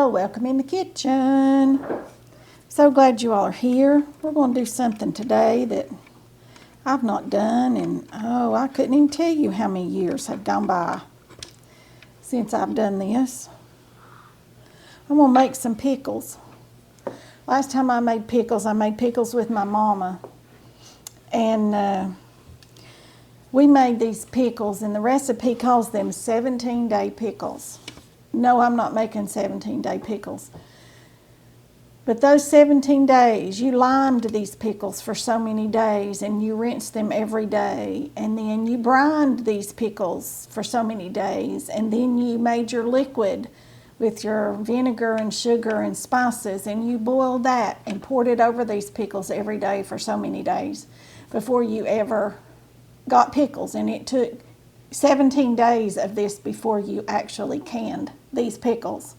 Well, welcome in the kitchen. So glad you all are here. We're going to do something today that I've not done, and I couldn't even tell you how many years have gone by since I've done this. I'm going to make some pickles. Last time I made pickles with my mama, and we made these pickles, and the recipe calls them 17-day pickles. No, I'm not making 17-day pickles. But those 17 days, you limed these pickles for so many days, and you rinsed them every day, and then you brined these pickles for so many days, and then you made your liquid with your vinegar and sugar and spices, and you boiled that and poured it over these pickles every day for so many days before you ever got pickles. And it took 17 days of this before you actually canned these pickles.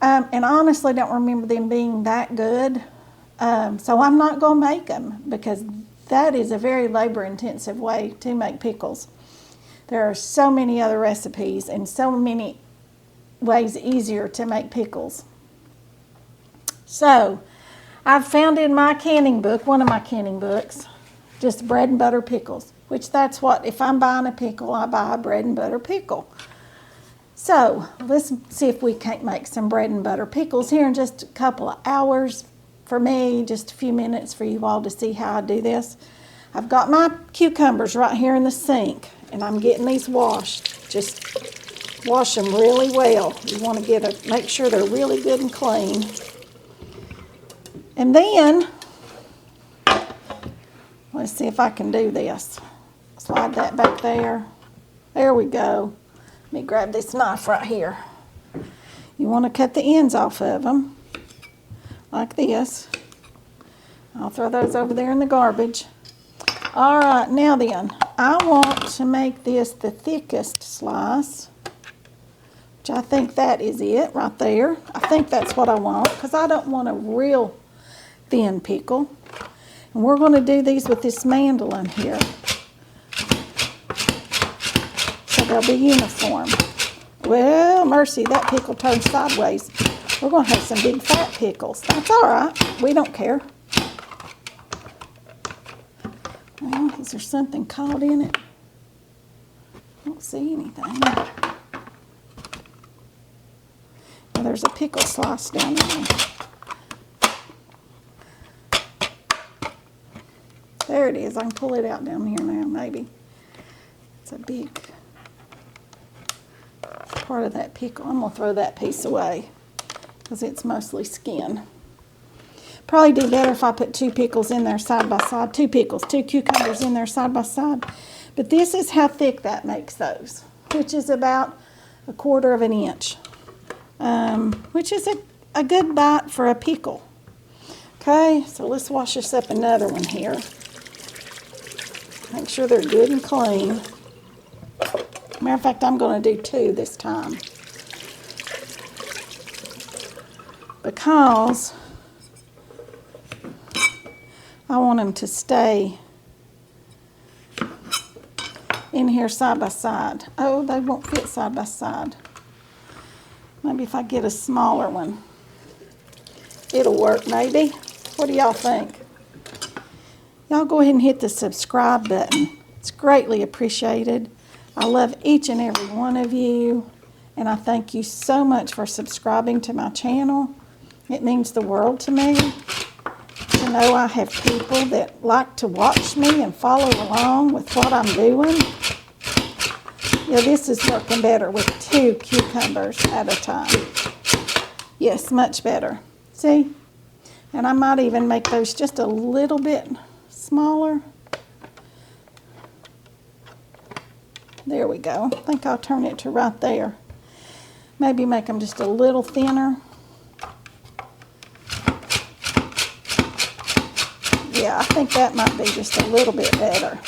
And I honestly don't remember them being that good. So I'm not going to make them because that is a very labor-intensive way to make pickles. There are so many other recipes and so many ways easier to make pickles. So I've found in my canning book, one of my canning books, just bread and butter pickles, which that's what, if I'm buying a pickle, I buy a bread and butter pickle. So let's see if we can't make some bread and butter pickles here in just a couple of hours. For me, just a few minutes for you all to see how I do this. I've got my cucumbers right here in the sink, and I'm getting these washed. Just wash them really well. You want to make sure they're really good and clean. And then, let's see if I can do this. Slide that back there. There we go. Let me grab this knife right here. You want to cut the ends off of them, like this. I'll throw those over there in the garbage. All right, now then, I want to make this the thickest slice, which I think that is it right there. I think that's what I want, because I don't want a real thin pickle. And we're going to do these with this mandolin here. They'll be uniform. Well, mercy, that pickle turned sideways. We're going to have some big fat pickles. That's all right. We don't care. Well, is there something caught in it? I don't see anything. Well, there's a pickle slice down there. There it is. I can pull it out down here now, maybe. It's a big part of that pickle. I'm going to throw that piece away because it's mostly skin. Probably do better if I put two pickles in there side by side. Two cucumbers in there side by side. But this is how thick that makes those, which is about 1/4 of an inch, which is a good bite for a pickle. Okay, so let's wash this up another one here. Make sure they're good and clean. Matter of fact, I'm going to do 2 this time, because I want them to stay in here side by side. Oh, they won't fit side by side. Maybe if I get a smaller one, it'll work maybe. What do y'all think? Y'all go ahead and hit the subscribe button. It's greatly appreciated. I love each and every one of you, and I thank you so much for subscribing to my channel. It means the world to me to know I have people that like to watch me and follow along with what I'm doing. Yeah, this is working better with 2 cucumbers at a time. Yes, much better. See? And I might even make those just a little bit smaller. There we go. I think I'll turn it to right there. Maybe make them just a little thinner. Yeah, I think that might be just a little bit better.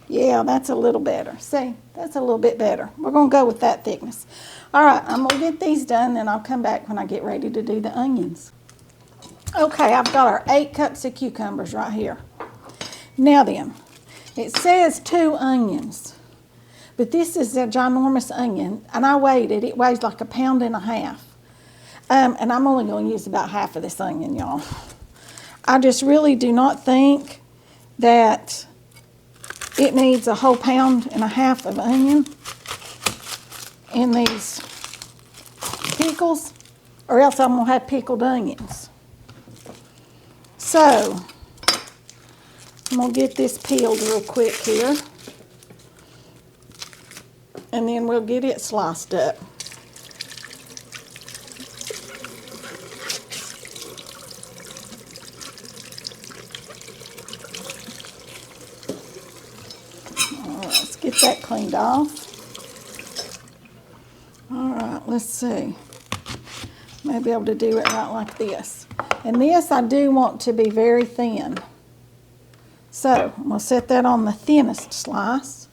Yeah, that's a little better. See, that's a little bit better. We're going to go with that thickness. All right, I'm going to get these done, and I'll come back when I get ready to do the onions. Okay, I've got our 8 cups of cucumbers right here. Now then, it says 2 onions, but this is a ginormous onion, and I weighed it. It weighs like 1.5 pounds. And I'm only going to use about half of this onion, y'all. I just really do not think that it needs a whole 1.5 pounds of onion in these pickles, or else I'm going to have pickled onions. So, I'm going to get this peeled real quick here, and then we'll get it sliced up. Let's get that cleaned off. All right, let's see. Maybe able to do it right like this. And this I do want to be very thin. So I'm going to set that on the thinnest slice.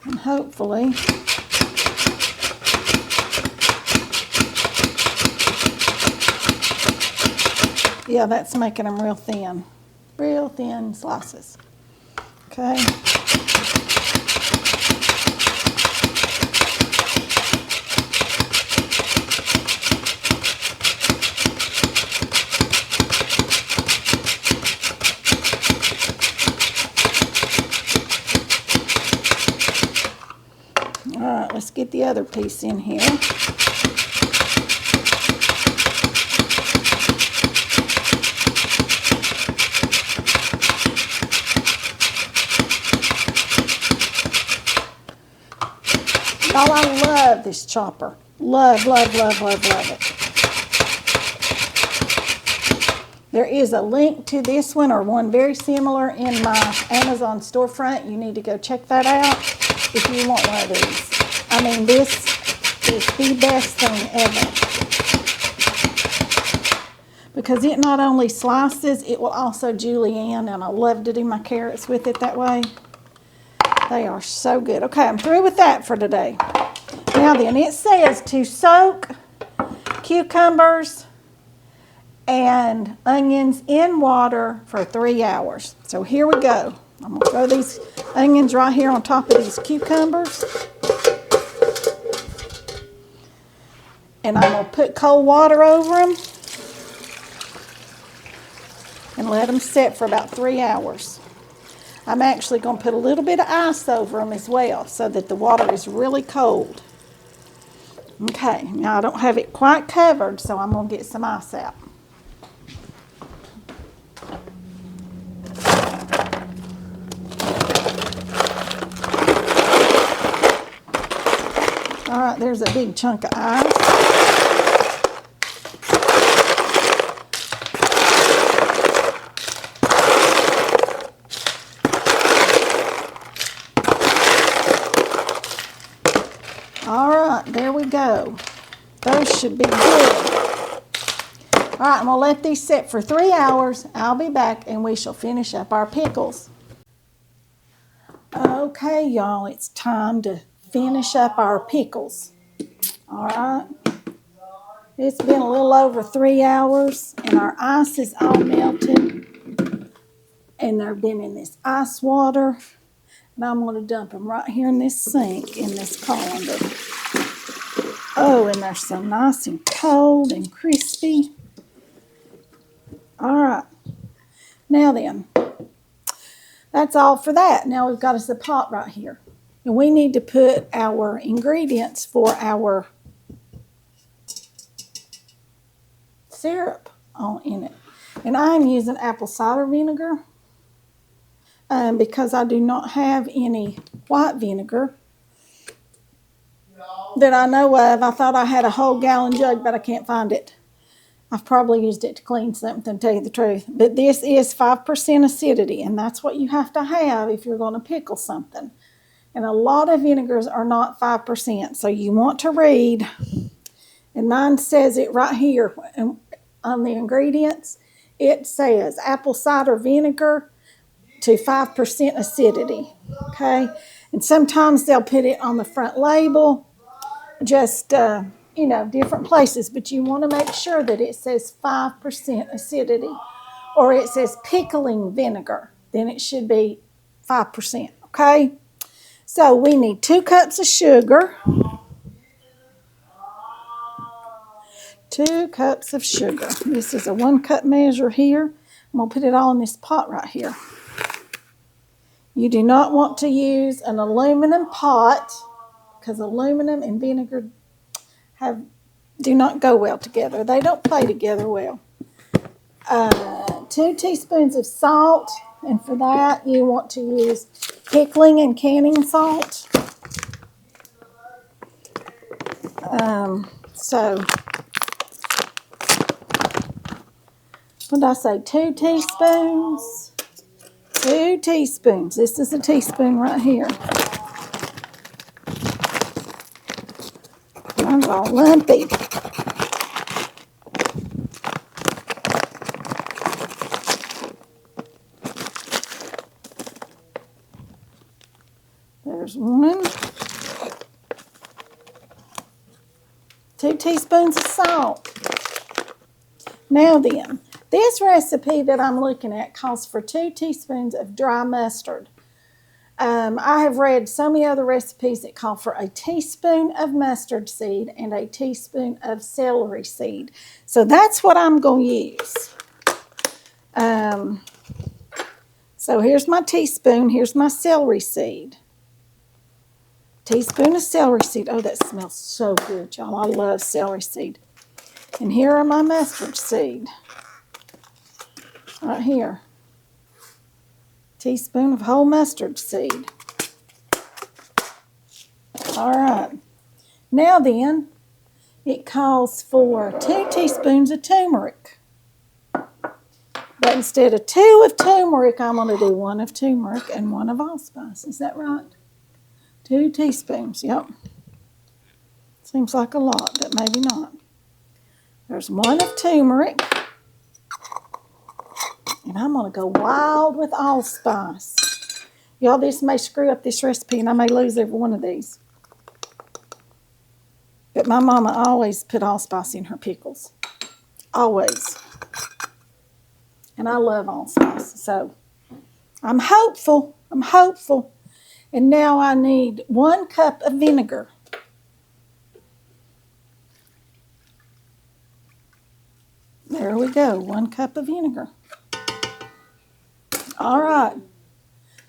And hopefully yeah, that's making them real thin slices. Okay. All right, let's get the other piece in here. Y'all, I love this chopper. Love, love, love, love, love it. There is a link to this one or one very similar in my Amazon storefront. You need to go check that out if you want one of these. I mean, this is the best thing ever. Because it not only slices, it will also julienne, and I love to do my carrots with it that way. They are so good. Okay, I'm through with that for today. Now then, it says to soak cucumbers and onions in water for 3 hours. So here we go. I'm going to throw these onions right here on top of these cucumbers. And I'm going to put cold water over them and let them set for about 3 hours. I'm actually going to put a little bit of ice over them as well so that the water is really cold. Okay, now I don't have it quite covered, so I'm going to get some ice out. All right, there's a big chunk of ice. All right, there we go. Those should be good. All right, I'm going to let these sit for 3 hours. I'll be back and we shall finish up our pickles. Okay, y'all, it's time to finish up our pickles. All right. It's been a little over 3 hours and our ice is all melted. And they've been in this ice water. And I'm going to dump them right here in this sink in this colander. Oh, and they're so nice and cold and crispy. All right. Now then, that's all for that. Now we've got us a pot right here. And we need to put our ingredients for our syrup in it. And I'm using apple cider vinegar because I do not have any white vinegar that I know of. I thought I had a whole gallon jug, but I can't find it. I've probably used it to clean something, to tell you the truth. But this is 5% acidity, and that's what you have to have if you're going to pickle something. And a lot of vinegars are not 5%, so you want to read. And mine says it right here on the ingredients. It says apple cider vinegar to 5% acidity, okay? And sometimes they'll put it on the front label, just, different places. But you want to make sure that it says 5% acidity, or it says pickling vinegar. then it should be 5%, okay? So we need 2 cups of sugar. 2 cups of sugar. This is a 1 cup measure here. I'm going to put it all in this pot right here. You do not want to use an aluminum pot because aluminum and vinegar do not go well together. They don't play together well. 2 teaspoons of salt, and for that you want to use pickling and canning salt. What did I say? 2 teaspoons. 2 teaspoons. This is a teaspoon right here. Mine's all lumpy. There's 1. 2 teaspoons of salt. Now then, this recipe that I'm looking at calls for 2 teaspoons of dry mustard. I have read so many other recipes that call for a teaspoon of mustard seed and a teaspoon of celery seed. So that's what I'm going to use. So here's my teaspoon. Here's my celery seed. Teaspoon of celery seed. Oh, that smells so good, y'all. I love celery seed. And here are my mustard seed. Right here. Teaspoon of whole mustard seed. All right. Now then, it calls for 2 teaspoons of turmeric. But instead of 2 of turmeric, I'm going to do 1 of turmeric and 1 of allspice. Is that right? 2 teaspoons, yep. Seems like a lot, but maybe not. There's 1 of turmeric. And I'm going to go wild with allspice. Y'all, this may screw up this recipe and I may lose every one of these. But my mama always put allspice in her pickles. Always. And I love allspice. So I'm hopeful. I'm hopeful. And now I need 1 cup of vinegar. There we go. 1 cup of vinegar. All right.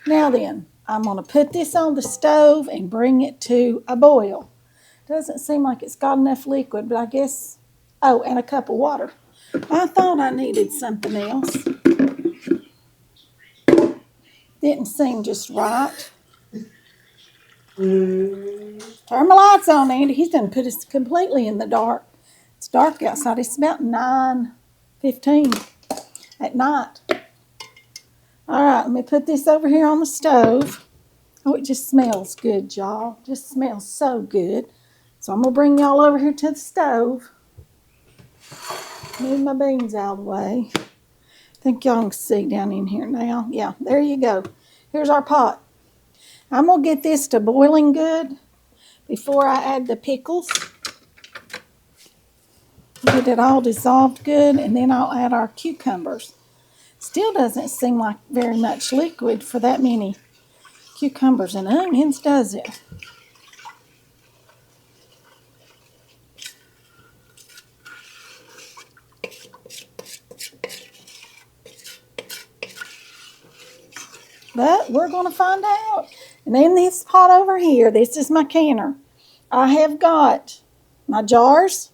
Now then, I'm going to put this on the stove and bring it to a boil. Doesn't seem like it's got enough liquid, but I guess... Oh, and a cup of water. I thought I needed something else. Didn't seem just right. Turn my lights on, Andy. He's done put us completely in the dark. It's dark outside. It's about 9:15 at night. All right, let me put this over here on the stove. Oh, it just smells good, y'all. Just smells so good. So I'm going to bring y'all over here to the stove. Move my beans out of the way. I think y'all can see down in here now. Yeah, there you go. Here's our pot. I'm going to get this to boiling good before I add the pickles. Get it all dissolved good, and then I'll add our cucumbers. Still doesn't seem like very much liquid for that many cucumbers and onions, does it? But we're going to find out. And in this pot over here, this is my canner. I have got my jars,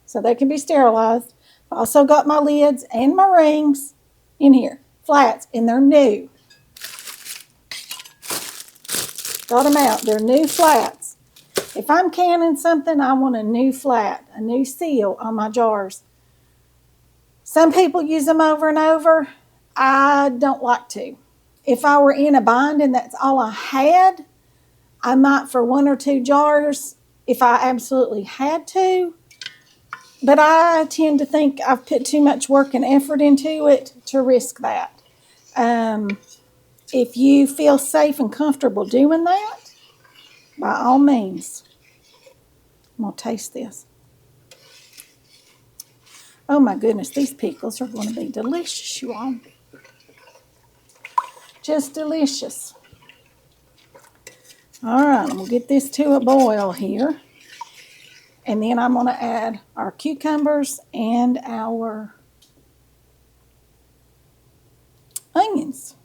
so they can be sterilized. I've also got my lids and my rings in here, flats, and they're new. Got them out. They're new flats. If I'm canning something, I want a new flat, a new seal on my jars. Some people use them over and over. I don't like to. If I were in a bind and that's all I had, I might for 1 or 2 jars if I absolutely had to. But I tend to think I've put too much work and effort into it to risk that. If you feel safe and comfortable doing that, by all means. I'm going to taste this. Oh my goodness, these pickles are going to be delicious, you all. Just delicious. All right, I'm going to get this to a boil here. And then I'm going to add our cucumbers and our onions.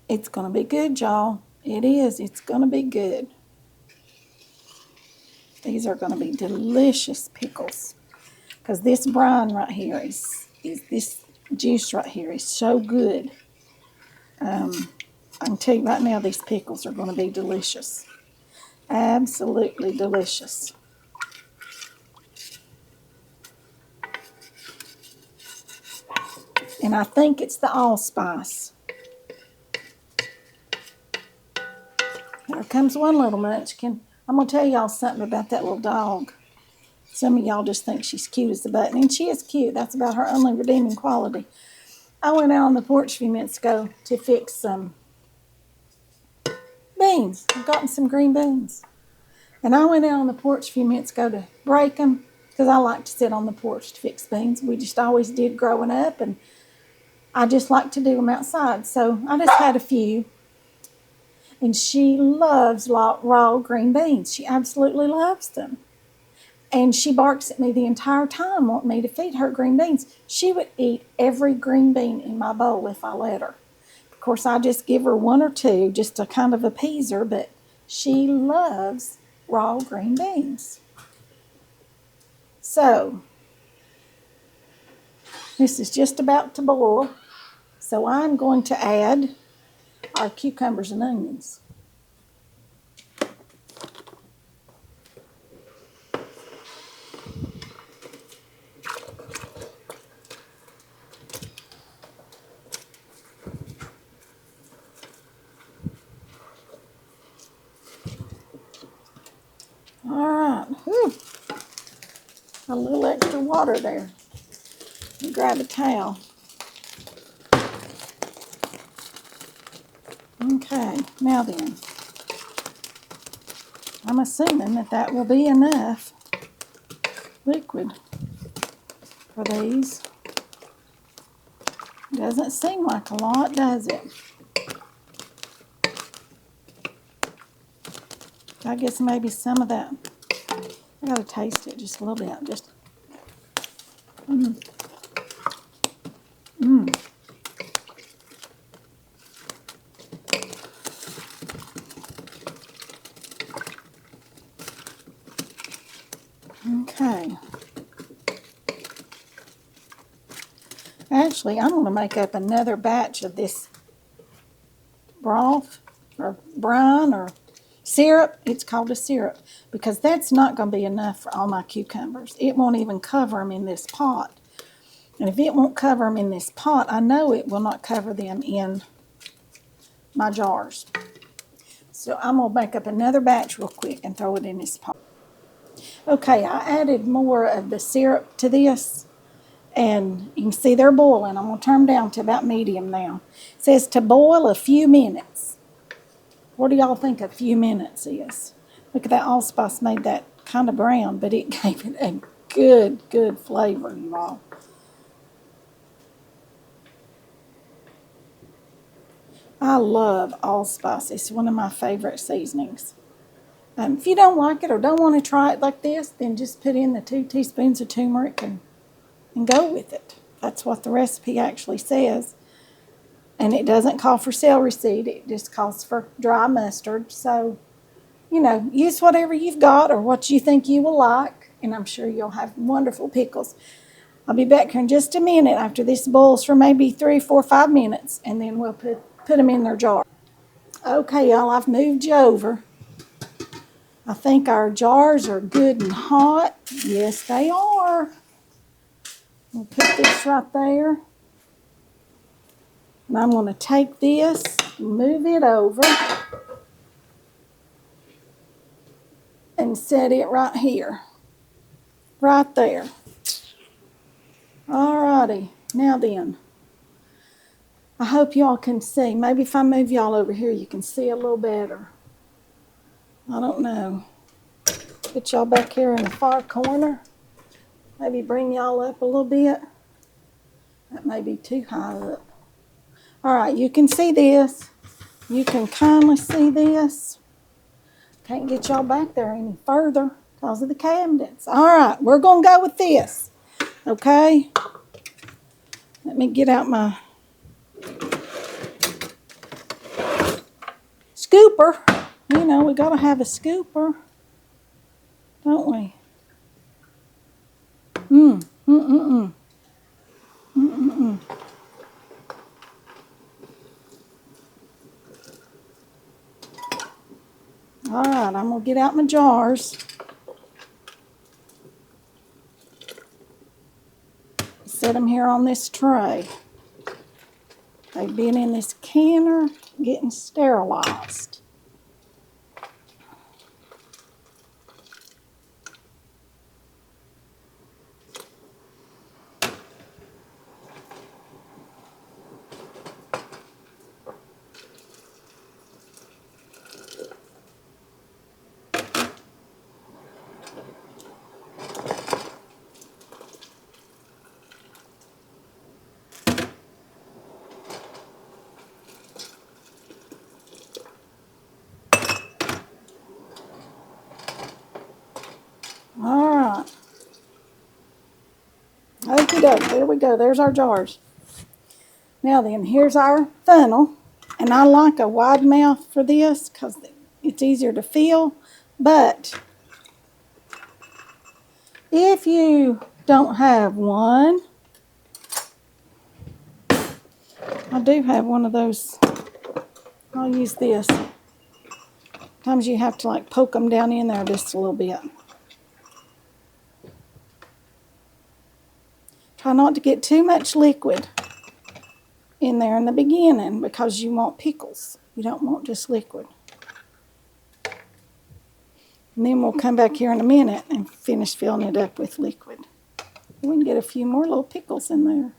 It's going to be good, y'all. It is. It's going to be good. These are going to be delicious pickles. Because this brine right here is this juice right here is so good. I can tell you right now, these pickles are going to be delicious. Absolutely delicious. And I think it's the allspice. There comes one little munchkin. I'm going to tell y'all something about that little dog. Some of y'all just think she's cute as a button, and she is cute. That's about her only redeeming quality. I went out on the porch a few minutes ago to fix some beans. I've gotten some green beans. And I went out on the porch a few minutes ago to break them because I like to sit on the porch to fix beans. We just always did growing up, and I just like to do them outside. So I just had a few. And she loves raw green beans. She absolutely loves them. And she barks at me the entire time wanting me to feed her green beans. She would eat every green bean in my bowl if I let her. Of course, I just give her one or two just to kind of appease her, but she loves raw green beans. So, this is just about to boil. So I'm going to add our cucumbers and onions. All right. Whew. A little extra water there. Grab a towel. Okay, now then, I'm assuming that will be enough liquid for these. Doesn't seem like a lot, does it? I guess maybe some of that. I gotta taste it just a little bit. Just. Okay. Actually, I'm going to make up another batch of this broth or brine or syrup. It's called a syrup because that's not going to be enough for all my cucumbers. It won't even cover them in this pot. And if it won't cover them in this pot, I know it will not cover them in my jars. So I'm going to make up another batch real quick and throw it in this pot. Okay, I added more of the syrup to this. And you can see they're boiling. I'm going to turn them down to about medium now. It says to boil a few minutes. What do y'all think a few minutes is? Look at that allspice made that kind of brown, but it gave it a good flavor, you all. I love allspice. It's one of my favorite seasonings. If you don't like it or don't want to try it like this, then just put in the 2 teaspoons of turmeric and go with it. That's what the recipe actually says. And it doesn't call for celery seed. It just calls for dry mustard. So, you know, use whatever you've got or what you think you will like. And I'm sure you'll have wonderful pickles. I'll be back here in just a minute after this boils for maybe 3, 4, 5 minutes. And then we'll put them in their jar. Okay, y'all, I've moved you over. I think our jars are good and hot. Yes, they are. We'll put this right there. And I'm going to take this, move it over, and set it right here. Right there. Alrighty. Now then, I hope y'all can see. Maybe if I move y'all over here, you can see a little better. I don't know. Get y'all back here in the far corner. Maybe bring y'all up a little bit. That may be too high up. All right, you can see this. You can kindly see this. Can't get y'all back there any further because of the cabinets. All right, we're going to go with this. Okay? Let me get out my scooper. You know, we got to have a scooper, don't we? All right, I'm going to get out my jars. Set them here on this tray. They've been in this canner getting sterilized. All right. Okie doke, there we go. There's our jars. Now then, here's our funnel. And I like a wide mouth for this because it's easier to fill. But if you don't have one, I do have one of those. I'll use this. Sometimes you have to like poke them down in there just a little bit. Try not to get too much liquid in there in the beginning because you want pickles. You don't want just liquid. And then we'll come back here in a minute and finish filling it up with liquid. We can get a few more little pickles in there.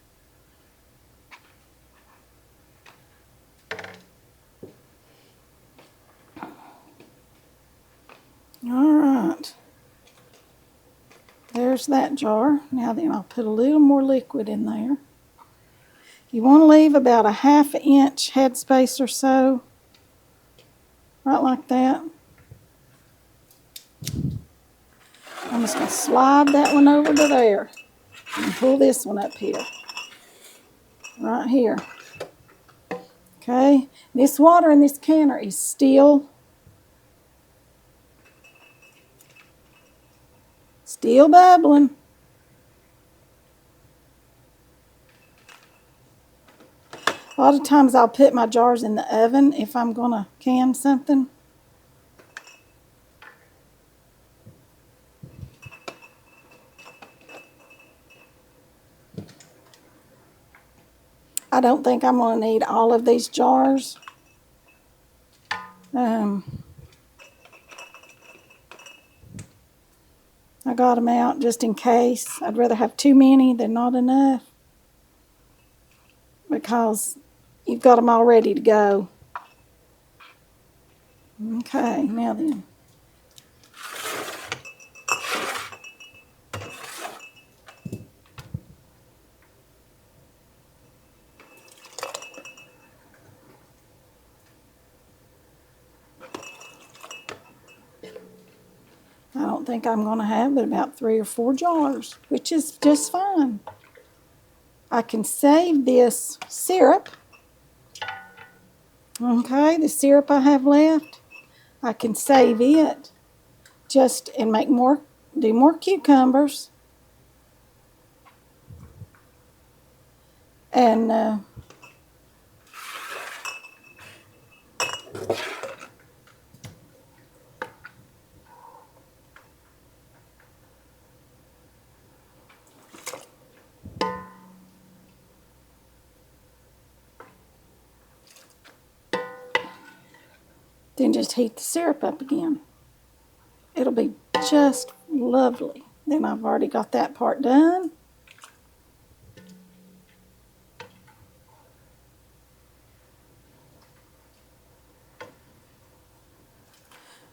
All right. There's that jar. Now then, I'll put a little more liquid in there. You want to leave about a 1/2 inch headspace or so. Right like that. I'm just going to slide that one over to there and pull this one up here. Right here. Okay. This water in this canner is still bubbling. A lot of times I'll put my jars in the oven if I'm going to can something. I don't think I'm going to need all of these jars. I got them out just in case. I'd rather have too many than not enough because you've got them all ready to go. Okay, now then. I don't think I'm going to have but about 3 or 4 jars, which is just fine. I can save this syrup. Okay, the syrup I have left, I can save it just and make more, do more cucumbers. And then just heat the syrup up again. It'll be just lovely. Then I've already got that part done.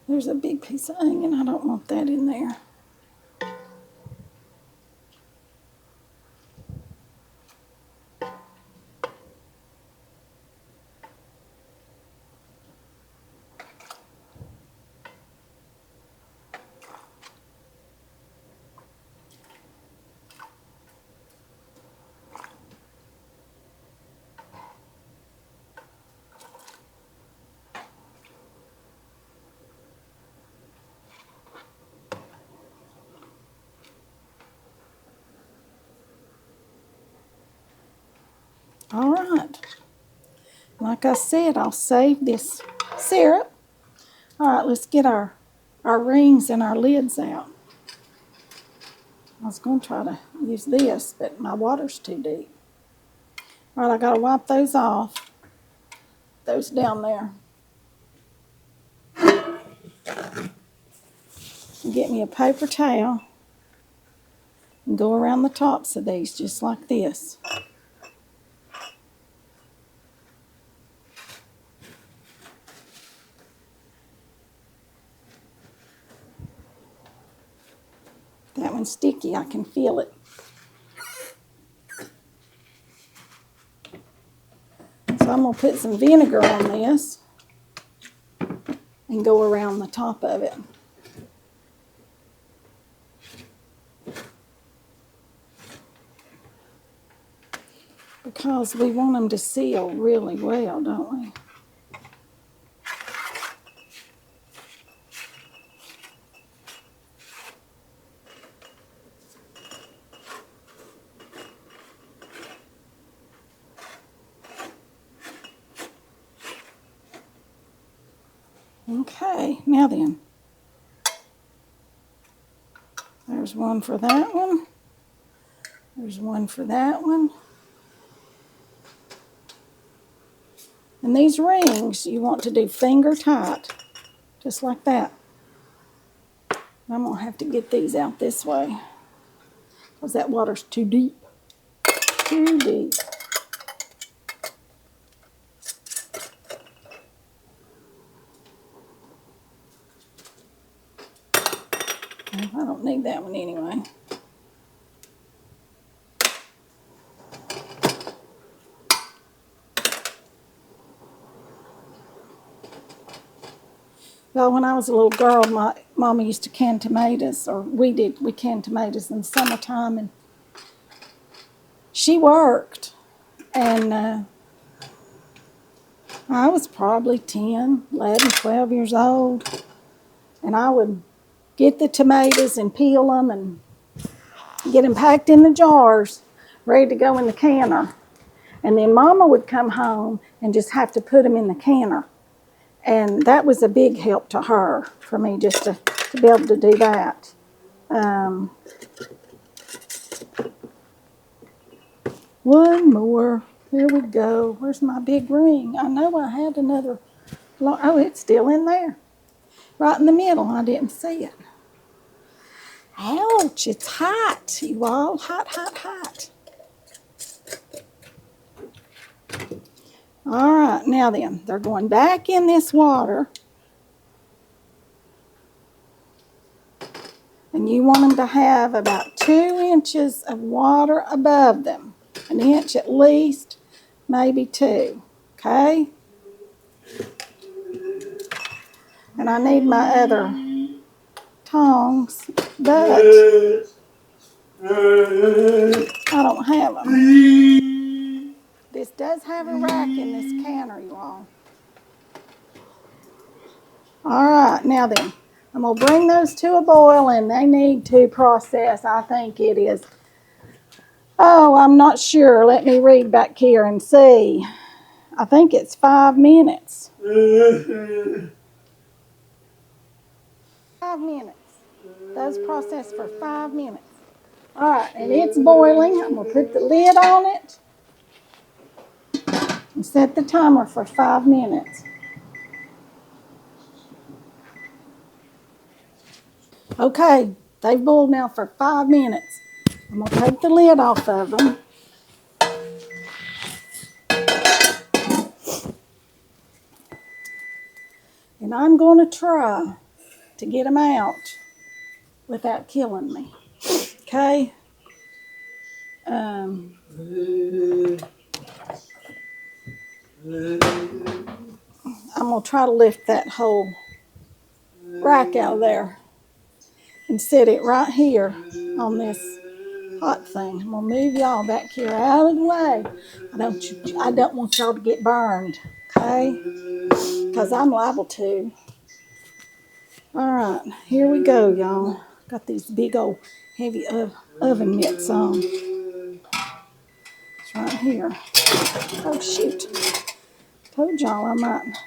There's a big piece of onion. I don't want that in there. All right. Like I said, I'll save this syrup. All right, let's get our rings and our lids out. I was going to try to use this, but my water's too deep. All right, I got to wipe those off. Those down there. Get me a paper towel and go around the tops of these just like this. That one's sticky, I can feel it. So I'm going to put some vinegar on this and go around the top of it. Because we want them to seal really well, don't we? Okay, now then. There's one for that one. There's one for that one. And these rings you want to do finger tight, just like that. I'm going to have to get these out this way because that water's too deep. Too deep. I don't need that one anyway. Well, when I was a little girl, my mama used to can tomatoes, or we canned tomatoes in the summertime, and she worked, and I was probably 10, 11, 12 years old, and I would get the tomatoes and peel them and get them packed in the jars, ready to go in the canner. And then Mama would come home and just have to put them in the canner. And that was a big help to her, for me just to be able to do that. One more. Here we go. Where's my big ring? I know I had another. Oh, it's still in there. Right in the middle. I didn't see it. Ouch, it's hot, you all. Hot, hot, hot. All right, now then, they're going back in this water. And you want them to have about 2 inches of water above them. An inch at least, maybe 2. Okay? And I need my other tongs, but I don't have them. This does have a rack in this canner, you all. All right, now then, I'm going to bring those to a boil, and they need to process. I think it is. Oh, I'm not sure. Let me read back here and see. I think it's 5 minutes. 5 minutes. Those process for 5 minutes. All right, and it's boiling. I'm going to put the lid on it and set the timer for 5 minutes. Okay, they've boiled now for 5 minutes. I'm going to take the lid off of them. And I'm going to try to get them out without killing me. Okay? I'm going to try to lift that whole rack out of there and set it right here on this hot thing. I'm going to move y'all back here out of the way. I don't want y'all to get burned, okay? Because I'm liable to. All right, here we go, y'all. Got these big old heavy oven mitts on. Let's Right here. Oh, shoot. Told y'all I might.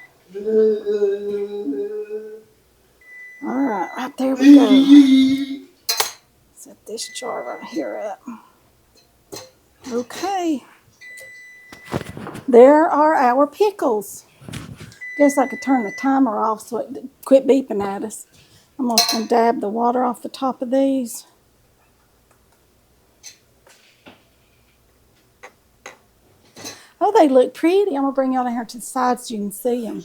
All right, right there we go. Set this jar right here up. Okay. There are our pickles. Guess I could turn the timer off so it quit beeping at us. I'm just going to dab the water off the top of these. Oh, they look pretty. I'm going to bring y'all down here to the side so you can see them.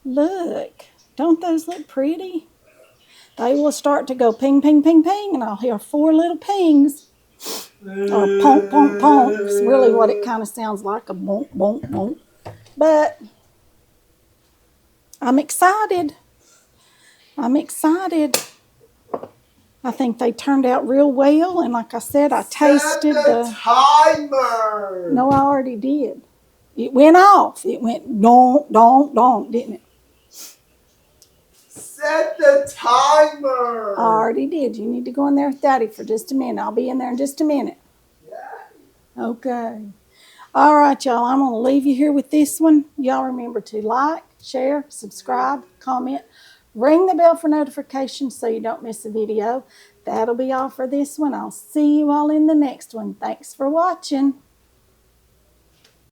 Look. Don't those look pretty? They will start to go ping, ping, ping, ping, and I'll hear 4 little pings. Or ponk, ponk, ponk. It's really what it kind of sounds like, a bonk, bonk, bonk. But I'm excited. I'm excited. I think they turned out real well, and like I said, I tasted the timer. No, I already did. It went off. It went donk, donk, donk, didn't it? Set the timer. I already did. You need to go in there with Daddy for just a minute. I'll be in there in just a minute. Yeah. Okay. All right, y'all. I'm going to leave you here with this one. Y'all remember to like, share, subscribe, comment, ring the bell for notifications so you don't miss a video. That'll be all for this one. I'll see you all in the next one. Thanks for watching.